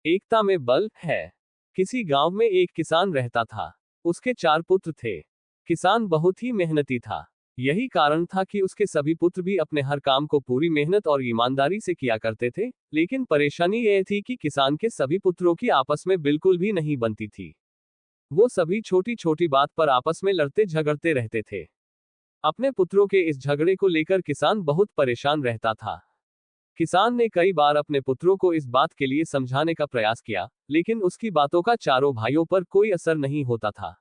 एकता में बल है। किसी गांव में एक किसान रहता था। उसके 4 पुत्र थे। किसान बहुत ही मेहनती था। यही कारण था कि उसके सभी पुत्र भी अपने हर काम को पूरी मेहनत और ईमानदारी से किया करते थे, लेकिन परेशानी यह थी कि किसान के सभी पुत्रों की आपस में बिल्कुल भी नहीं बनती थी। वो सभी छोटी छोटी बात पर आपस में लड़ते झगड़ते रहते थे। अपने पुत्रों के इस झगड़े को लेकर किसान बहुत परेशान रहता था। किसान ने कई बार अपने पुत्रों को इस बात के लिए समझाने का प्रयास किया, लेकिन उसकी बातों का चारों भाइयों पर कोई असर नहीं होता था।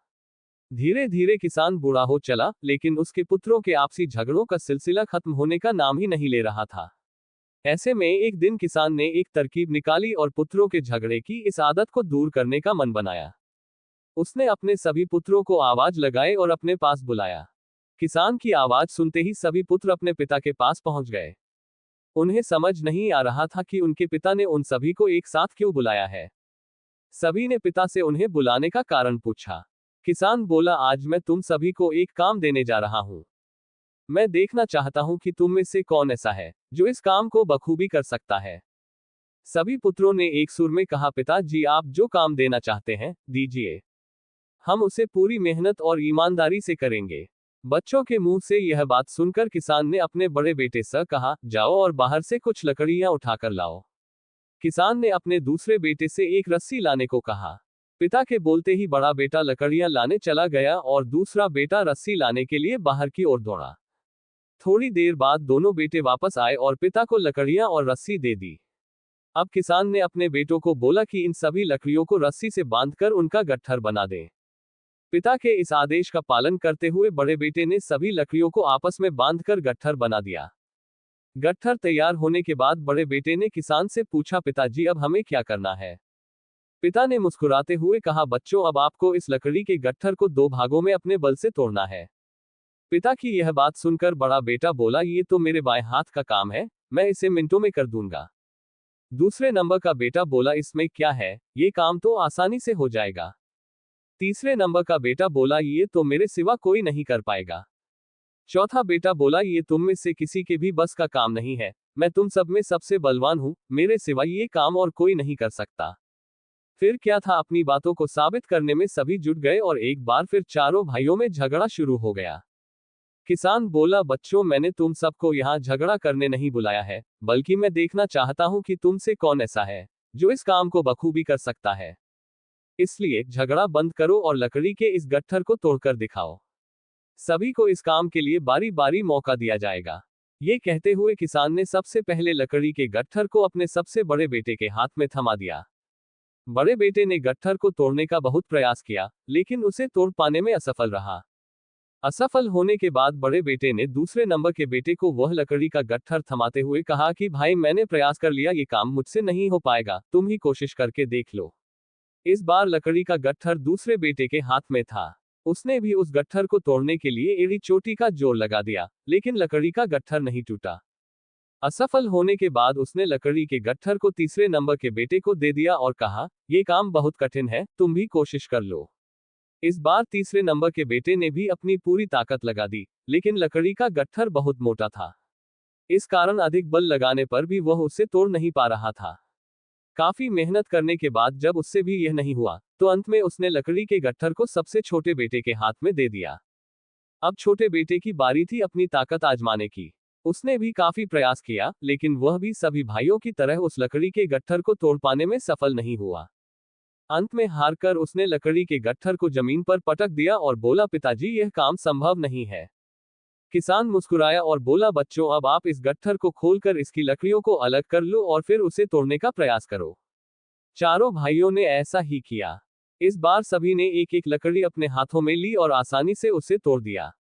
धीरे धीरे किसान बूढ़ा हो चला, लेकिन उसके पुत्रों के आपसी झगड़ों का सिलसिला खत्म होने का नाम ही नहीं ले रहा था। ऐसे में एक दिन किसान ने एक तरकीब निकाली और पुत्रों के झगड़े की इस आदत को दूर करने का मन बनाया। उसने अपने सभी पुत्रों को आवाज लगाए और अपने पास बुलाया। किसान की आवाज सुनते ही सभी पुत्र अपने पिता के पास पहुंच गए। उन्हें समझ नहीं आ रहा था कि उनके पिता ने उन सभी को एक साथ क्यों बुलाया है। सभी ने पिता से उन्हें बुलाने का कारण पूछा। किसान बोला, आज मैं तुम सभी को एक काम देने जा रहा हूं। मैं देखना चाहता हूं कि तुम में से कौन ऐसा है जो इस काम को बखूबी कर सकता है। सभी पुत्रों ने एक सुर में कहा, पिताजी आप जो काम देना चाहते हैं दीजिए, हम उसे पूरी मेहनत और ईमानदारी से करेंगे। बच्चों के मुंह से यह बात सुनकर किसान ने अपने बड़े बेटे से कहा, जाओ और बाहर से कुछ लकड़ियां उठाकर लाओ। किसान ने अपने दूसरे बेटे से एक रस्सी लाने को कहा। पिता के बोलते ही बड़ा बेटा लकड़ियां लाने चला गया और दूसरा बेटा रस्सी लाने के लिए बाहर की ओर दौड़ा। थोड़ी देर बाद दोनों बेटे वापस आए और पिता को लकड़ियां और रस्सी दे दी। अब किसान ने अपने बेटों को बोला कि इन सभी लकड़ियों को रस्सी से बांधकर उनका गट्ठर बना दें। पिता के इस आदेश का पालन करते हुए बड़े बेटे ने सभी लकड़ियों को आपस में बांधकर गट्ठर बना दिया। गट्ठर तैयार होने के बाद बड़े बेटे ने किसान से पूछा, पिताजी अब हमें क्या करना है। पिता ने मुस्कुराते हुए कहा, बच्चों अब आपको इस लकड़ी के गट्ठर को 2 भागों में अपने बल से तोड़ना है। पिता की यह बात सुनकर बड़ा बेटा बोला, ये तो मेरे बाएं हाथ का काम है, मैं इसे मिनटों में कर दूंगा। दूसरे नंबर का बेटा बोला, इसमें क्या है, ये काम तो आसानी से हो जाएगा। तीसरे नंबर का बेटा बोला, ये तो मेरे सिवा कोई नहीं कर पाएगा। चौथा बेटा बोला, ये तुम में से किसी के भी बस का काम नहीं है, मैं तुम सब में सबसे बलवान हूं, मेरे सिवा ये काम और कोई नहीं कर सकता। फिर क्या था, अपनी बातों को साबित करने में सभी जुट गए और एक बार फिर चारों भाइयों में झगड़ा शुरू हो गया। किसान बोला, बच्चों मैंने तुम सबको यहाँ झगड़ा करने नहीं बुलाया है, बल्कि मैं देखना चाहता हूँ कि तुम से कौन ऐसा है जो इस काम को बखूबी कर सकता है। इसलिए झगड़ा बंद करो और लकड़ी के इस गट्ठर को तोड़कर दिखाओ। सभी को इस काम के लिए बारी बारी मौका दिया जाएगा। ये कहते हुए किसान ने सबसे पहले लकड़ी के गट्ठर को अपने सबसे बड़े बेटे के हाथ में थमा दिया। बड़े बेटे ने गट्ठर को तोड़ने का बहुत प्रयास किया, लेकिन उसे तोड़ पाने में असफल रहा। असफल होने के बाद बड़े बेटे ने दूसरे नंबर के बेटे को वह लकड़ी का गट्ठर थमाते हुए कहा कि भाई मैंने प्रयास कर लिया, ये काम मुझसे नहीं हो पाएगा, तुम ही कोशिश करके देख लो। इस बार लकड़ी का गट्ठर दूसरे बेटे के हाथ में था। उसने भी उस गट्ठर को तोड़ने के लिए एड़ी चोटी का जोर लगा दिया, लेकिन लकड़ी का गट्ठर नहीं टूटा। असफल होने के बाद उसने लकड़ी के गट्ठर को तीसरे नंबर के बेटे को दे दिया और कहा, ये काम बहुत कठिन है, तुम भी कोशिश कर लो। इस बार तीसरे नंबर के बेटे ने भी अपनी पूरी ताकत लगा दी, लेकिन लकड़ी का गट्ठर बहुत मोटा था। इस कारण अधिक बल लगाने पर भी वह उसे तोड़ नहीं पा रहा था। काफी मेहनत करने के बाद जब उससे भी यह नहीं हुआ, तो अंत में उसने लकड़ी के गट्ठर को सबसे छोटे बेटे के हाथ में दे दिया। अब छोटे बेटे की बारी थी अपनी ताकत आजमाने की। उसने भी काफी प्रयास किया, लेकिन वह भी सभी भाइयों की तरह उस लकड़ी के गट्ठर को तोड़ पाने में सफल नहीं हुआ। अंत में हारकर उसने लकड़ी के गट्ठर को जमीन पर पटक दिया और बोला, पिताजी यह काम संभव नहीं है। किसान मुस्कुराया और बोला, बच्चों अब आप इस गट्ठर को खोलकर इसकी लकड़ियों को अलग कर लो और फिर उसे तोड़ने का प्रयास करो। चारों भाइयों ने ऐसा ही किया। इस बार सभी ने एक एक लकड़ी अपने हाथों में ली और आसानी से उसे तोड़ दिया।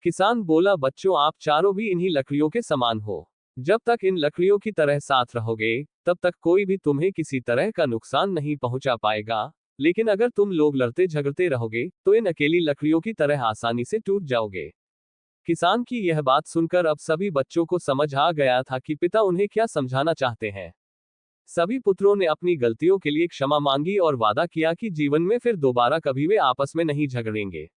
किसान बोला, बच्चों आप चारों भी इन्हीं लकड़ियों के समान हो। जब तक इन लकड़ियों की तरह साथ रहोगे, तब तक कोई भी तुम्हें किसी तरह का नुकसान नहीं पहुंचा पाएगा। लेकिन अगर तुम लोग लड़ते झगड़ते रहोगे, तो इन अकेली लकड़ियों की तरह आसानी से टूट जाओगे। किसान की यह बात सुनकर अब सभी बच्चों को समझ आ गया था कि पिता उन्हें क्या समझाना चाहते हैं। सभी पुत्रों ने अपनी गलतियों के लिए क्षमा मांगी और वादा किया कि जीवन में फिर दोबारा कभी वे आपस में नहीं झगड़ेंगे।